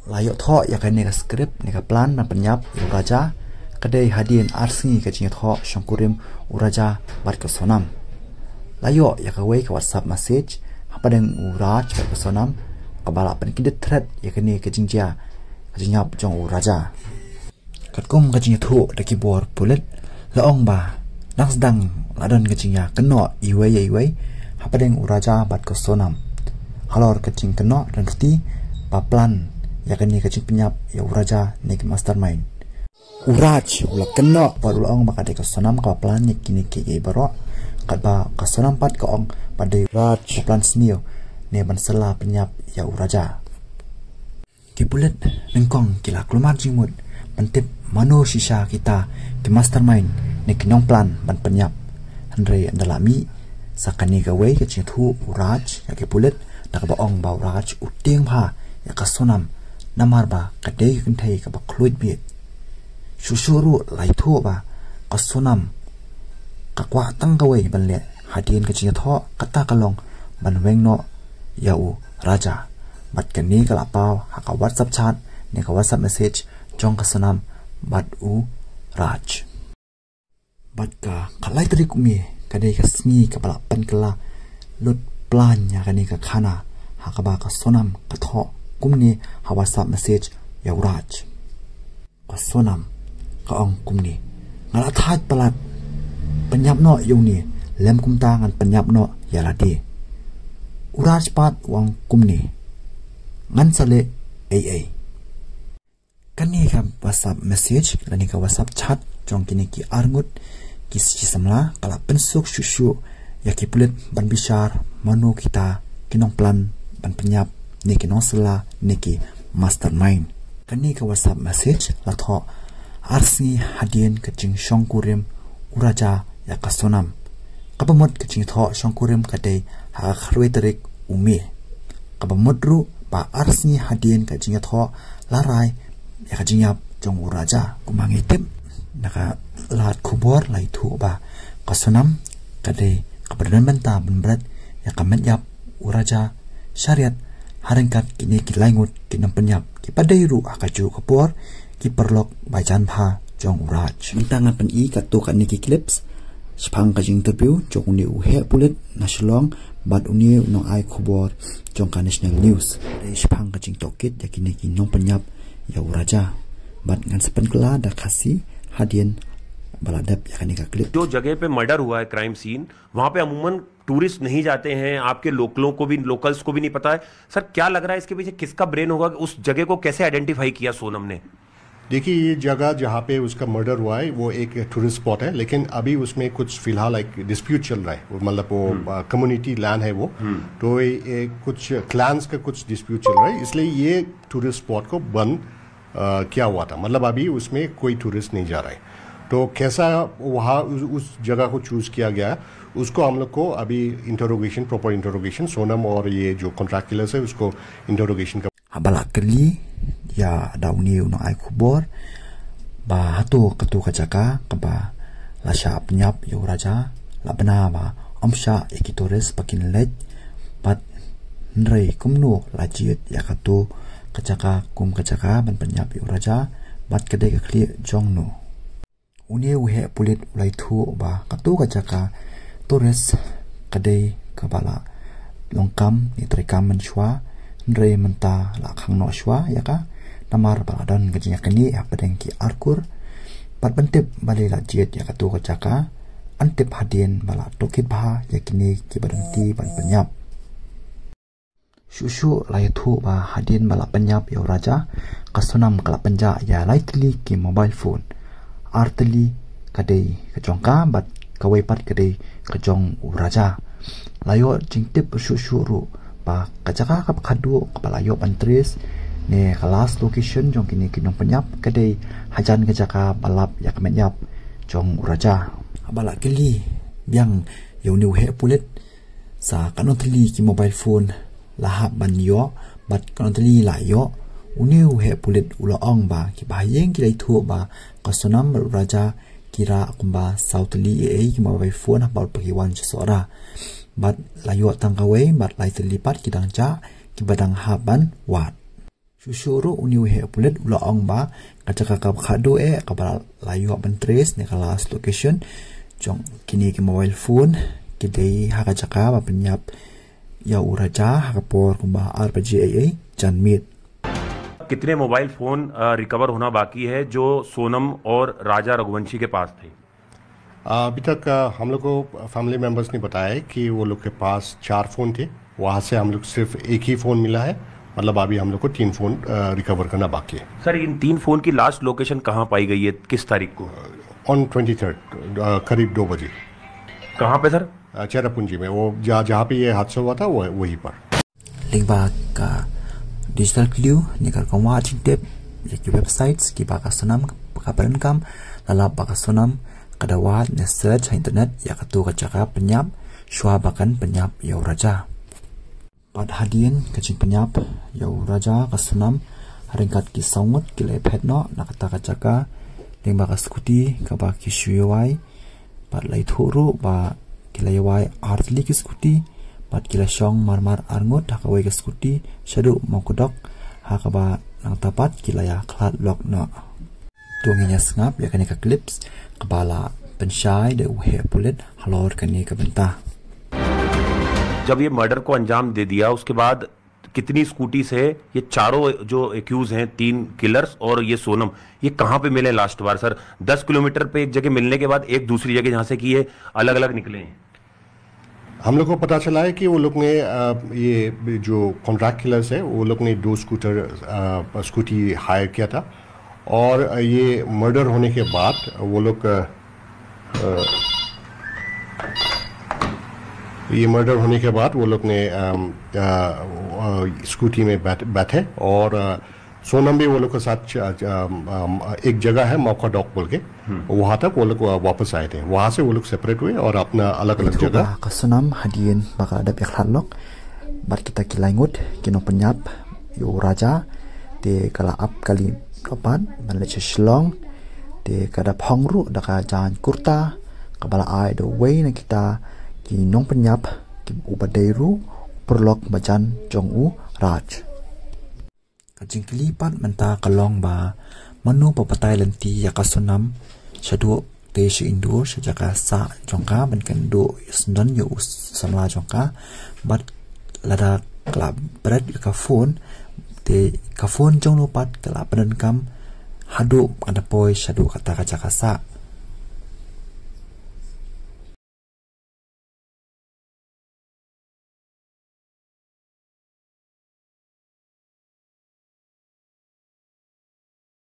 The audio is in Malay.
layok tho ya kan nega skrip nega plan ban penyap uraja kadai hadin arsi ka jing tho shongkurim uraja bat ka sonam layok ya ka wei ka whatsapp message hapadeng uraj bat ka sonam ka bala pen kidet thread ya kan nega jingja ka jingyap jong uraja katkum ka jing thu da keyboard pulet laong ba naksdang ladon ka jingya keno iwei hapadeng uraja bat ka sonam halor ka jing keno dan rti pa plan ya kan ni kacing penyap ya uraja nek mastermind uraj ula kena baru ong bakade ka sonam ka plan ni kini ke baro kadba ka sonam pat ka ong pada raj plan snio ne ban sela penyap ya uraja ki bulet nengkong kila klumar jimut pentip mano sisa kita ke mastermind nek nong plan ban penyap andre andalami sakani ka wei kacing thu uraj ya ke bulet dak ba ong ba uraj uteng pha ya ka sonam namar ba kadai kuntai ka ba khluit bit susuru lai thu ba ka sonam ka kwa tang ka wei ban le hadien ka chi tho kata kalong ban weng no yau raja bat kan ni ka la paw ha ka whatsapp chat ne ka whatsapp message jong ka sonam bat u raj bat ka khalai tri kumi kadai ka sngi ka bala pan kala lut plan ya ka ni ka khana ha ka ba ka sonam ka tho kumni ha whatsapp message ya uraj ka sonam ka ong kumni ngala that palat penyap no yuni lem kumta ngan penyap no ya ladi uraj pat wang kumni ngan sale ai kani ka whatsapp message lani ka whatsapp chat jong kini ki arngut ki samla kala pensuk shushu ya ki pulet ban bishar manu kita kinong plan ban penyap niki nosela niki mastermind kani ka whatsapp message la tho arsi hadien kaching shongkurim uraja ya kasonam kabamot kaching tho shongkurim kadai ha khrwetrik umi kabamodru pa arsi hadien kaching tho larai ya kaching yap jong uraja kumangitim naka lat kubor lai thu ba kasonam kadai kabardan banta benbrat ya kamet yap uraja syariat harengkat kini ki langut kinam penyap ki padairu akaju kapor ki perlok bajan pha jong uraj mintangan pen I katu kan niki clips spang ka jing interview jong ni uhe pulet naslong bad uni no ai khobor jong ka national news dei spang ka jing tokit ya kini ki nong penyap ya uraja bad ngan sepen kala da khasi hadien baladap ya kani ka clip जो जगह पे मर्डर हुआ है crime scene वहां पे अमूमन टूरिस्ट नहीं जाते हैं आपके लोकल्स को भी नहीं पता है सर क्या लग रहा है इसके पीछे किसका ब्रेन होगा उस जगह को कैसे आइडेंटिफाई किया सोनम ने देखिए ये जगह जहाँ पे उसका मर्डर हुआ है वो एक टूरिस्ट स्पॉट है लेकिन अभी उसमें कुछ फिलहाल एक डिस्प्यूट चल रहा है मतलब वो कम्युनिटी लैंड है वो तो ये कुछ क्लैंस का कुछ डिस्प्यूट चल रहा है इसलिए ये टूरिस्ट स्पॉट को बंद किया हुआ था मतलब अभी उसमें कोई टूरिस्ट नहीं जा रहा है तो कैसा वहाँ उस जगह को चूज किया गया उसको हम लोग को अभी इंटरोगेशन प्रॉपर इंटरोगेशन सोनम और ये जो कॉन्ट्रैक्ट किलर्स है उसको इंटरोगेशन का habala keli ya dauni no ai kubor ba hatu katu kajaka kaba lasha penyap ya uraja la bena ba amsha ekitores pakin lej pat nrei kumnu lajit ya katu kajaka kum kajaka ban penyap ya uraja bat kede ka kli jongno uni uhe pulit ulai thu ba katu kajaka tores kede kabala longkam ni trekam menshwa nrei menta la khang no shwa ya ka namar baladon gajinya kani apadeng ki arkur pat bentip bale la jet ya katu kajaka antip hadien bala tokit bha yakini ki badangti ban penyap shushu lai thu ba hadien bala penyap ya raja kasonam kala penja ya lightly ki mobile phone artli kadai kajongka bat kawai pat kadai kajong uraja layo jingtip shushu ru ba kajaka kap khadu kepala yo pantres ne kelas location jong kini kinong penyap kadai hajan kajaka balap ya kemenyap jong uraja abala keli yang yau he pulet sa kanotli ki mobile phone lahap ban yo bat kanotli la yo uniu he pulet ula ong ba ki bayeng ki lai thu ba kasonam uraja kira kumba sautli ki mobile phone ba pakiwan sora bat layo tangkawe bat lai terlipat kidang ca ki badang haban wat Susyuru uniu he pulet ula ong ba kacaka kab khado kabal layu bentres ne kelas location jong kini ke mobile phone kidei hakacaka ba penyap ya uraja hakapor kumba RPGAA janmit. कितने mobile phone recover होना बाकी है जो सोनम और राजा रघुवंशी के पास थे? अभी तक हम लोग को फैमिली मेंबर्स ने बताया है कि वो लोग के पास 4 फ़ोन थे, वहाँ से हम लोग सिर्फ एक ही फ़ोन मिला है, मतलब अभी हम लोग को 3 फ़ोन रिकवर करना बाकी है। सर इन 3 फोन की लास्ट लोकेशन कहाँ पाई गई है, किस तारीख को? ऑन 23 करीब 2 बजे। कहाँ पे सर? चेरापूंजी में, वो जहाँ पे ये हादसा हुआ था वो वहीं पर। Linkba ka digital clue ni kar kawa tip yaki websites ki baka sonam kaparan kam lalap baka sonam kadawat ne search internet ya katu kacaka penyap shua bakan penyap yau raja pad hadian kacing penyap yau raja kasunam haringkat ki saungut ki lepet no nakata kacaka ling baka skuti ka baki shuiwai pad lai thuru ba kilayawai artli ki skuti pat kila syong marmar arngut hakawai ke skuti syadu mongkodok hakaba nang tapat kila ya klat lok no tuanginya sengap ya kani ka clips kepala pensyai de uhe pulit halor kani ka bentah. जब ये मर्डर को अंजाम दे दिया उसके बाद कितनी स्कूटी से ये चारों जो एक्यूज हैं 3 किलर्स और ये सोनम ये कहाँ पे मिले लास्ट बार सर? 10 किलोमीटर पे एक जगह मिलने के बाद एक दूसरी जगह जहाँ से कि ये अलग अलग निकले हैं। हम लोग को पता चला है कि वो लोग ने ये जो कॉन्ट्रैक्ट किलर्स है वो लोग ने 2 स्कूटी हायर किया था और ये मर्डर होने के बाद वो लोग ने स्कूटी में बैठे और सोनम भी वो लोग के साथ एक जगह है मौका डॉक बोल के वहाँ तक वो लोग वापस आए थे, वहाँ से वो लोग सेपरेट हुए और अपना अलग अलग जगह Sonam hadian baka ada pekhalok bat kita kilangut kino penyap yo raja de kala ap kali kapan manle shlong de kada phongru daka jan kurta kabala ai do way na kita ki nong penyap ki ubadeiru perlok bajan jongu raj kajing kelipat menta kalong ba manu papatai lenti ya kasunam syadu te shi indur sejaka sa jongka ban kendo sendan yo samla jongka bat lada klab berat ka phone te ka phone jong lupat kala padan kam hadu ada poi syadu kata kaca kasa